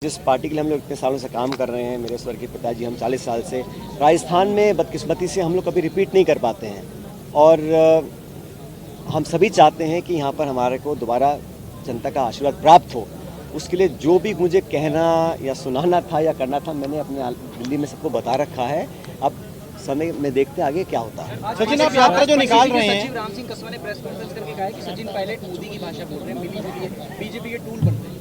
जिस पार्टी के लिए हम लोग इतने सालों से काम कर रहे हैं, मेरे स्वर्गीय पिताजी, हम 40 साल से राजस्थान में बदकिस्मती से हम लोग कभी रिपीट नहीं कर पाते हैं। और हम सभी चाहते हैं कि यहाँ पर हमारे को दोबारा जनता का आशीर्वाद प्राप्त हो। उसके लिए जो भी मुझे कहना या सुनाना था या करना था, मैंने अपने दिल्ली में सबको बता रखा है। अब समय में देखते आगे क्या होता है। सचिन, आप यात्रा जो निकाल रहे हैं, सचिव राम सिंह कसवा ने प्रेस कॉन्फ्रेंस करके कहा है कि सचिन पायलट मोदी की भाषा बोल रहे हैं, मिली जुली बीजेपी के टूल बनते हैं।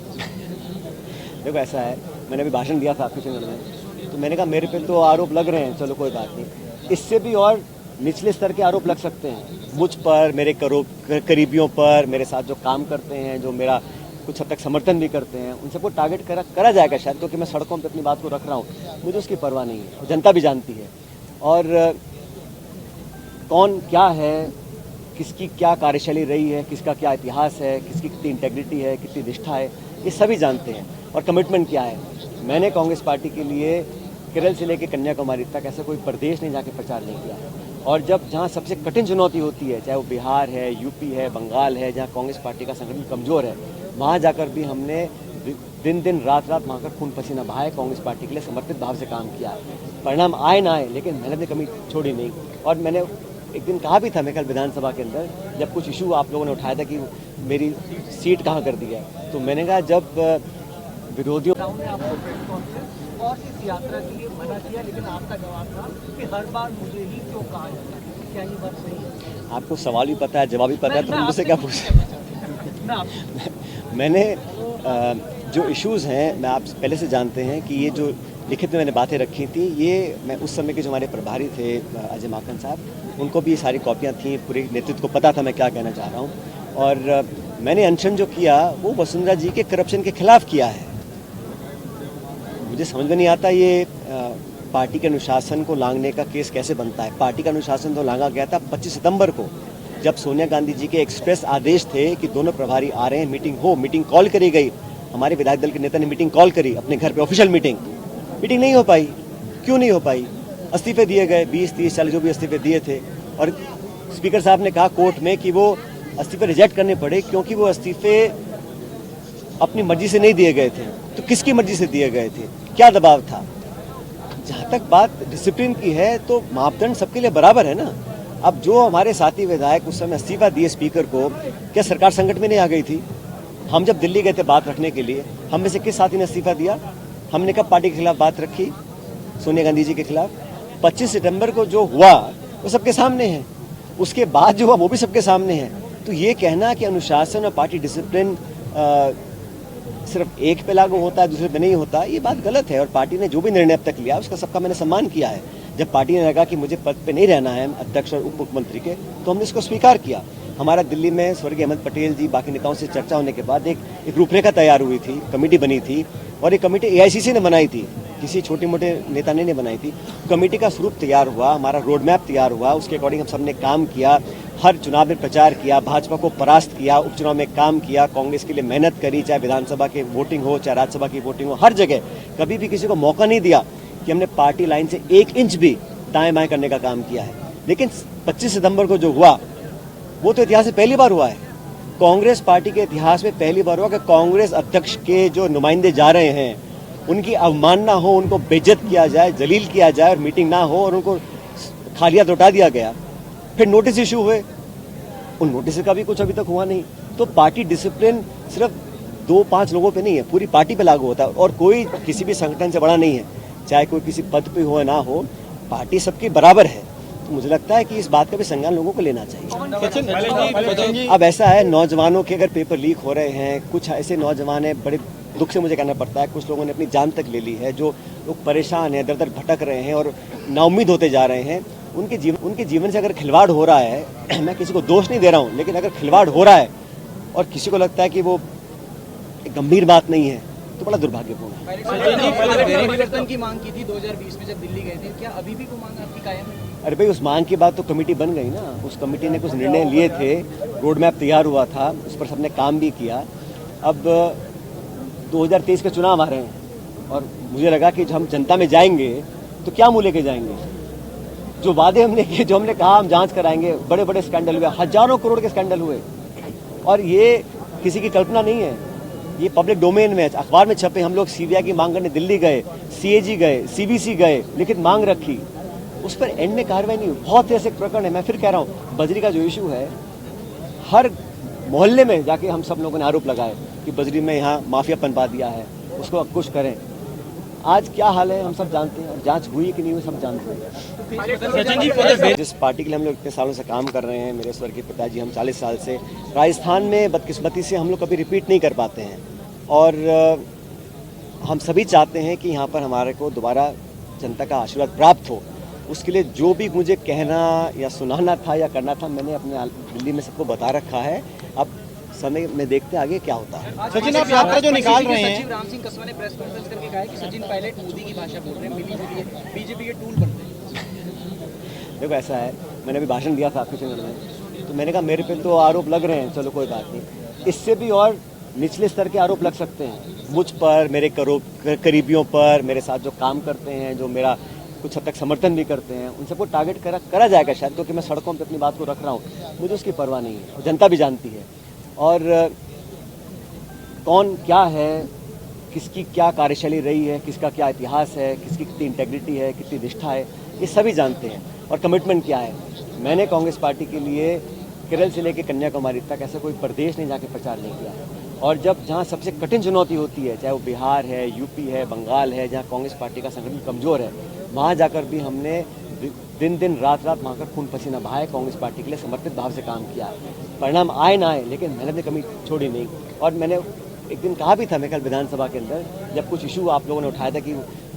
देखो ऐसा है, मैंने अभी भाषण दिया था आपके चैनल में, तो मैंने कहा मेरे पे तो आरोप लग रहे हैं, चलो कोई बात नहीं। इससे भी और निचले स्तर के आरोप लग सकते हैं मुझ पर, मेरे करीबियों पर, मेरे साथ जो काम करते हैं, जो मेरा कुछ हद तक समर्थन भी करते हैं, उन सबको टारगेट करा जाएगा शायद, क्योंकि मैं सड़कों पर अपनी बात को रख रहा हूँ। मुझे उसकी परवाह नहीं है और जनता भी जानती है। और कौन क्या है, किसकी क्या कार्यशैली रही है, किसका क्या इतिहास है, किसकी कितनी इंटेग्रिटी है, कितनी निष्ठा है, ये सभी जानते हैं। और कमिटमेंट क्या है, मैंने कांग्रेस पार्टी के लिए केरल से लेकर कन्याकुमारी तक ऐसा कोई प्रदेश नहीं जाके प्रचार नहीं किया। और जब जहाँ सबसे कठिन चुनौती होती है, चाहे वो बिहार है, यूपी है, बंगाल है, जहाँ कांग्रेस पार्टी का संगठन कमज़ोर है, वहाँ जाकर भी हमने दिन दिन रात रात वहाँ कर खून पसीना बहाए, कांग्रेस पार्टी के लिए समर्पित भाव से काम किया। परिणाम आए ना आए, लेकिन मेहनत ने कमी छोड़ी नहीं। और मैंने एक दिन कहा भी था, मैं कल विधानसभा के अंदर, जब कुछ इशू आप लोगों ने उठाया था कि मेरी सीट कहाँ कर दी है, तो मैंने कहा जब विरोधियों ने आपको प्रेस कॉन्फ्रेंस और इस यात्रा के लिए मना किया, लेकिन आपका जवाब था कि हर बार मुझे ही क्यों कहा जाता है। क्या ये बात सही है? आपको सवाल भी पता है, जवाब भी पता है, तो मुझसे क्या पूछे। मैंने जो इश्यूज़ हैं, मैं आप पहले से जानते हैं कि ये जो लिखित में मैंने बातें रखी थी, ये मैं उस समय के जो हमारे प्रभारी थे अजय माकन साहब, उनको भी सारी कॉपियाँ थी, पूरे नेतृत्व को पता था मैं क्या कहना चाह रहा हूँ। और मैंने अनशन जो किया वो वसुंधरा जी के करप्शन के खिलाफ किया है। मुझे समझ में नहीं आता ये पार्टी के अनुशासन को लांघने का केस कैसे बनता है। पार्टी का अनुशासन तो लांघा गया था 25 सितंबर को, जब सोनिया गांधी जी के एक्सप्रेस आदेश थे कि दोनों प्रभारी आ रहे हैं, मीटिंग कॉल करी गई। हमारे विधायक दल के नेता ने मीटिंग कॉल करी अपने घर पे, ऑफिशियल मीटिंग नहीं हो पाई। क्यों नहीं हो पाई? इस्तीफे दिए गए, 20, 30, 40 जो भी इस्तीफे दिए थे। और स्पीकर साहब ने कहा कोर्ट में कि वो इस्तीफे रिजेक्ट करने पड़े, क्योंकि वो इस्तीफे अपनी मर्जी से नहीं दिए गए थे। तो किसकी मर्जी से दिए गए थे, क्या दबाव था? जहाँ तक बात डिसिप्लिन की है, तो मापदंड सबके लिए बराबर है ना। अब जो हमारे साथी विधायक उस समय इस्तीफा दिए स्पीकर को, क्या सरकार संकट में नहीं आ गई थी? हम जब दिल्ली गए थे बात रखने के लिए, हम में से किस साथी ने इस्तीफा दिया? हमने कब पार्टी के खिलाफ बात रखी? सोनिया गांधी जी के खिलाफ। 25 सितंबर को जो हुआ वो सबके सामने है, उसके बाद जो हुआ वो भी सबके सामने है। तो ये कहना कि अनुशासन और पार्टी डिसिप्लिन सिर्फ एक पे लागू होता है, दूसरे पे नहीं होता, ये बात गलत है। और पार्टी ने जो भी निर्णय अब तक लिया उसका सबका मैंने सम्मान किया है। जब पार्टी ने लगा कि मुझे पद पे नहीं रहना है अध्यक्ष और उप मुख्यमंत्री के, तो हमने इसको स्वीकार किया। हमारा दिल्ली में स्वर्गीय अहमद पटेल जी, बाकी नेताओं से चर्चा होने के बाद एक रूपरेखा तैयार हुई थी, कमेटी बनी थी। और ये कमेटी AICC ने बनाई थी, किसी छोटे मोटे नेता ने नहीं बनाई थी। कमेटी का स्वरूप तैयार हुआ, हमारा रोड मैप तैयार हुआ, उसके अकॉर्डिंग हम सब ने काम किया। हर चुनाव में प्रचार किया, भाजपा को परास्त किया, उपचुनाव में काम किया, कांग्रेस के लिए मेहनत करी, चाहे विधानसभा की वोटिंग हो, चाहे राज्यसभा की वोटिंग हो, हर जगह कभी भी किसी को मौका नहीं दिया कि हमने पार्टी लाइन से 1 इंच भी दाएं बाएं करने का काम किया है। लेकिन 25 सितंबर को जो हुआ वो तो इतिहास में पहली बार हुआ है। कांग्रेस पार्टी के इतिहास में पहली बार हुआ कि कांग्रेस अध्यक्ष के जो नुमाइंदे जा रहे हैं, उनकी अवमानना हो, उनको बेइज्जत किया जाए, जलील किया जाए, और मीटिंग ना हो और उनको खालिया लौटा दिया गया। फिर नोटिस इशू हुए, उन नोटिस का भी कुछ अभी तक हुआ नहीं। तो पार्टी डिसिप्लिन सिर्फ 2-5 लोगों पे नहीं है, पूरी पार्टी पे लागू होता है। और कोई किसी भी संगठन से बड़ा नहीं है, चाहे कोई किसी पद पे हो ना हो, पार्टी सबकी बराबर है। तो मुझे लगता है कि इस बात का भी संज्ञान लोगों को लेना चाहिए। अब ऐसा है, नौजवानों के अगर पेपर लीक हो रहे हैं, कुछ ऐसे नौजवान हैं, बड़े दुख से मुझे कहना पड़ता है, कुछ लोगों ने अपनी जान तक ले ली है, जो लोग परेशान हैं, दर दर भटक रहे हैं और नाउम्मीद होते जा रहे हैं। उनके जीवन से अगर खिलवाड़ हो रहा है, मैं किसी को दोष नहीं दे रहा हूँ, लेकिन अगर खिलवाड़ हो रहा है और किसी को लगता है कि वो एक गंभीर बात नहीं है, तो बड़ा दुर्भाग्यपूर्ण है। परिवर्तन की मांग की थी 2020 में जब दिल्ली गए थे, क्या अभी भी वो मांग आपकी कायम है? अरे भाई, उस मांग के बाद तो कमेटी बन गई ना। उस कमेटी ने कुछ निर्णय लिए थे, रोड मैप तैयार हुआ था, उस पर सबने काम भी किया। अब 2023 के चुनाव आ रहे हैं और मुझे लगा कि जब हम जनता में जाएंगे तो क्या मुँह लेके जाएंगे। जो वादे हमने किए, जो हमने कहा हम जांच कराएंगे, बड़े बड़े स्कैंडल हुए, हजारों करोड़ के स्कैंडल हुए। और ये किसी की कल्पना नहीं है, ये पब्लिक डोमेन में है, अखबार में छपे। हम लोग सीबीआई की मांग करने दिल्ली गए, सीएजी गए, सीबीसी गए, लिखित मांग रखी, उस पर एंड में कार्रवाई नहीं हुई। बहुत ऐसे प्रकरण है। मैं फिर कह रहा हूँ, बजरी का जो इशू है, हर मोहल्ले में जाके हम सब लोगों ने आरोप लगाए कि बजरी में यहाँ माफिया पनपा दिया है, उसको कुछ करें। आज क्या हाल है हम सब जानते हैं, जांच हुई कि नहीं हुई सब जानते हैं। जिस पार्टी के लिए हम लोग इतने सालों से काम कर रहे हैं, मेरे स्वर्गीय पिताजी, हम 40 साल से राजस्थान में बदकिस्मती से हम लोग कभी रिपीट नहीं कर पाते हैं, और हम सभी चाहते हैं कि यहाँ पर हमारे को दोबारा जनता का आशीर्वाद प्राप्त हो। उसके लिए जो भी मुझे कहना या सुनाना था या करना था, मैंने अपने दिल्ली में सबको बता रखा है। अब समय में देखते आगे क्या होता है। सचिन, आप यात्रा जो निकाल रहे हैं, सचिव राम सिंह कसवा ने प्रेस कॉन्फ्रेंस करके कहा है कि सचिन पायलट मोदी की भाषा बोल रहे हैं, बीजेपी के टूल बन रहे हैं। देखो ऐसा है, मैंने अभी भाषण दिया था आपके चैनल में, तो मैंने कहा मेरे पे तो आरोप लग रहे हैं, चलो कोई बात नहीं, इससे भी और निचले स्तर के आरोप लग सकते हैं मुझ पर, मेरे करीबियों पर, मेरे साथ जो काम करते हैं, जो मेरा कुछ हद तक समर्थन भी करते हैं, उन सबको टारगेट करा जाएगा शायद, क्योंकि मैं सड़कों पर अपनी बात को रख रहा हूँ। मुझे उसकी परवाह नहीं है, और जनता भी जानती है। और कौन क्या है, किसकी क्या कार्यशैली रही है, किसका क्या इतिहास है, किसकी कितनी इंटेग्रिटी है, कितनी निष्ठा है, ये सभी जानते हैं। और कमिटमेंट क्या है, मैंने कांग्रेस पार्टी के लिए केरल से लेकर कन्याकुमारी तक ऐसा कोई प्रदेश नहीं जाके प्रचार नहीं किया। और जब जहाँ सबसे कठिन चुनौती होती है, चाहे वो बिहार है, यूपी है, बंगाल है, जहाँ कांग्रेस पार्टी का संगठन कमज़ोर है, वहाँ जाकर भी हमने दिन रात वहाँ कर खून पसीना बहाए, कांग्रेस पार्टी के लिए समर्पित भाव से काम किया। परिणाम आए ना आए, लेकिन मेहनत ने कमी छोड़ी नहीं। और मैंने एक दिन कहा भी था, मैं कल विधानसभा के अंदर, जब कुछ इशू आप लोगों ने उठाया था कि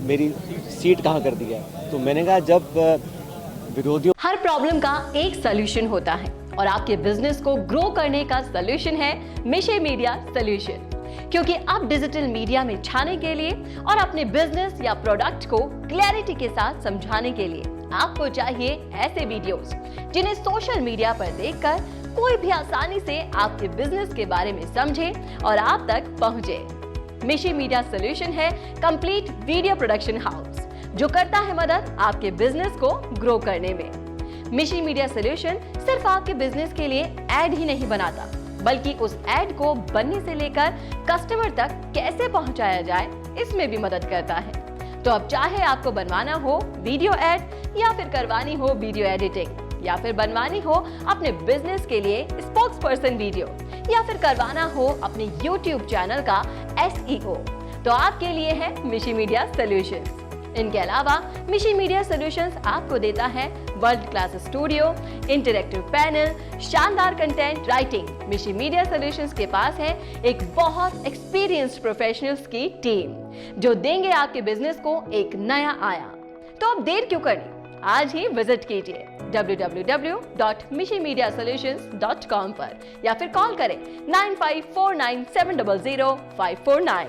मेरी सीट कहाँ कर दी है, तो मैंने कहा जब विरोधियों, हर प्रॉब्लम का एक सोल्यूशन होता है, और आपके बिजनेस को ग्रो करने का सोल्यूशन है मिशे मीडिया सोल्यूशन। क्योंकि अब डिजिटल मीडिया में छाने के लिए और अपने बिजनेस या प्रोडक्ट को क्लैरिटी के साथ समझाने के लिए आपको चाहिए ऐसे वीडियोस जिन्हें सोशल मीडिया पर देखकर कोई भी आसानी से आपके बिजनेस के बारे में समझे और आप तक पहुंचे। मिशे मीडिया सोल्यूशन है कंप्लीट वीडियो प्रोडक्शन हाउस, जो करता है मदद आपके बिजनेस को ग्रो करने में। मिशे मीडिया सोल्यूशन सिर्फ आपके बिजनेस के लिए एड ही नहीं बनाता, बल्कि उस एड को बनने से लेकर कस्टमर तक कैसे पहुंचाया जाए, इसमें भी मदद करता है। तो अब चाहे आपको बनवाना हो वीडियो एड, या फिर करवानी हो वीडियो एडिटिंग, या फिर बनवानी हो अपने बिजनेस के लिए स्पोक्स पर्सन वीडियो, या फिर करवाना हो अपने YouTube चैनल का SEO, तो आपके लिए है मिशे मीडिया सोल्यूशंस। इनके अलावा मिशे मीडिया सोल्यूशंस आपको देता है world class studio, interactive panel, शानदार कंटेंट राइटिंग। मिशे मीडिया सोल्यूशंस के पास है एक बहुत एक्सपीरियंस्ड प्रोफेशनल्स की टीम, जो देंगे आपके बिजनेस को एक नया आयाम। तो अब देर क्यों करनी, आज ही विजिट कीजिए www.mishemediasolutions.com पर, या फिर कॉल करें 9549700549।